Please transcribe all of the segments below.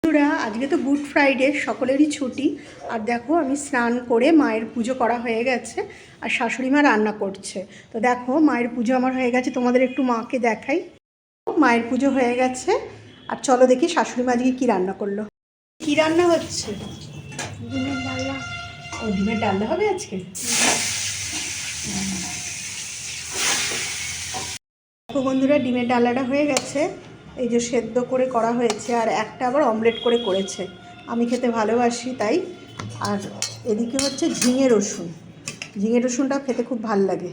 বন্ধুরা, আজকে তো গুড ফ্রাইডে, সকলেরই ছুটি। আর দেখো, আমি স্নান করে মায়ের পুজো করা হয়ে গেছে আর শাশুড়ি মা রান্না করছে। তো দেখো, মায়ের পুজো আমার হয়ে গেছে, তোমাদের একটু মাকে দেখাই। মায়ের পুজো হয়ে গেছে আর চলো দেখি শাশুড়ি মা আজকে কী রান্না করলো। কী রান্না হচ্ছে? ডিমের ডালনা। ও, ডিমের ডালনা হবে আজকে। দেখো বন্ধুরা, ডিমের ডালনাটা হয়ে গেছে। এই যে সেদ্ধ করে করা হয়েছে আর একটা আবার অমলেট করে করেছে। আমি খেতে ভালোবাসি তাই। আর এদিকে হচ্ছে ঝিঙে রসুন। ঝিঙে রসুনটাও খেতে খুব ভাল লাগে।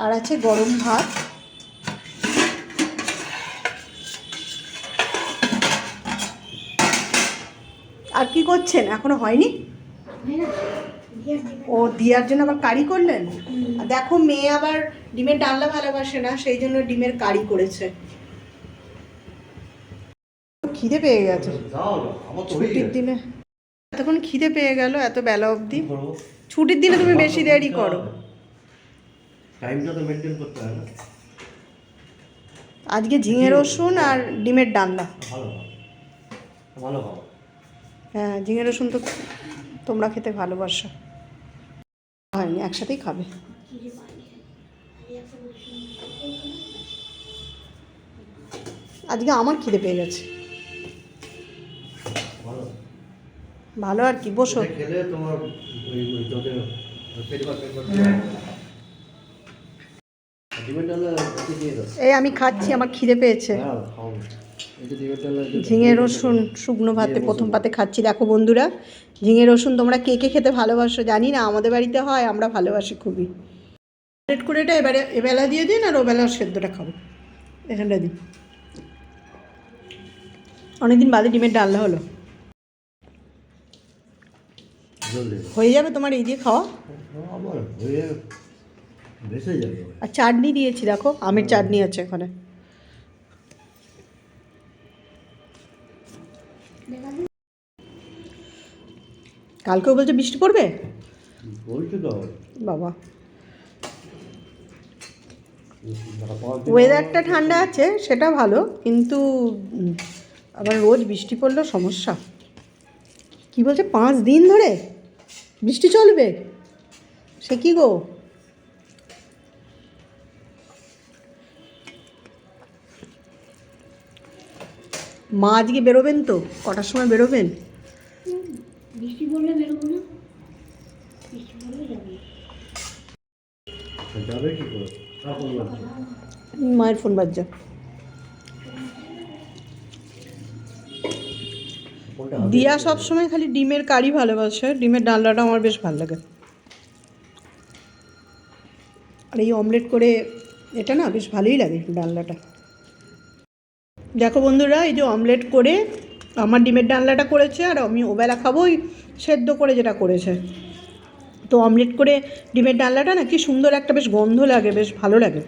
আর আছে গরম ভাত। আর কি করছেন? এখনো হয়নি? ও, দিয়ার জন্য আবার কারি করলেন? দেখো, মেয়ে আবার ডিমের ডালনা ভালোবাসে না, সেই জন্য ডিমের কারি করেছে। খিদে পেয়ে গেছে ছুটির দিনে, এতক্ষণ খিদে পেয়ে গেল এত বেলা অবধি। ছুটির দিনে তুমি বেশি দেরি করো। টাইমটা তো মেনটেন করতে হয় না। আজকে ঝিঙে রসুন আর ডিমের ডালনা। ভালো ভালো ভালো। হ্যাঁ, ঝিঙে রসুন তো তোমরা খেতে ভালোবাসো। হয়নি, একসাথেই খাবে। আজকে আমার খিদে পেয়ে গেছে। ভালো আর কি, বসো। খেলে তোমার এই আমি খাচ্ছি, আমার খিদে পেয়েছে। ঝিঙে রসুন শুকনো ভাতে প্রথম পাতে খাচ্ছি। দেখো বন্ধুরা, ঝিঙে রসুন তোমরা কে কে খেতে ভালোবাসো জানি না, আমাদের বাড়িতে হয়, আমরা ভালোবাসি খুবই। প্লেট করে এটা এবারে এবেলা দিয়ে দিন আর ওবেলা সেদ্ধটা খাবো। এখানটা দিন। অনেকদিন বাদে ডিমের ডালনা হলো। হয়ে যাবে তোমার এই দিয়ে খাওয়া। আর চাটনি দিয়েছি, দেখো আমের চাটনি আছে এখানে। কালকেও বলছে বৃষ্টি পড়বে বাবা। ওয়েদারটা ঠান্ডা আছে সেটা ভালো, কিন্তু আবার রোজ বৃষ্টি পড়লেও সমস্যা। কি বলছে 5 দিন ধরে বৃষ্টি চলবে? সে কি গো? মা আজকে বেরোবেন তো? কটার সময় বেরোবেন? বৃষ্টি পড়লে বেরোবো না, বৃষ্টি পড়লে যাবে কি করে? মায়ের ফোন বাজছে। দিয়া সবসময় খালি ডিমের কারি ভালোবাসে, ডিমের ডালনাটা আমার বেশ ভালো লাগে। আর এই অমলেট করে এটা না বেশ ভালোই লাগে ডালনাটা। দেখো বন্ধুরা, এই যে অমলেট করে আমার ডিমের ডালনাটা করেছে আর আমি ওবেলা খাবো ওই সেদ্ধ করে যেটা করেছে। তো অমলেট করে ডিমের ডালনাটা না কি সুন্দর একটা বেশ গন্ধ লাগে, বেশ ভালো লাগে।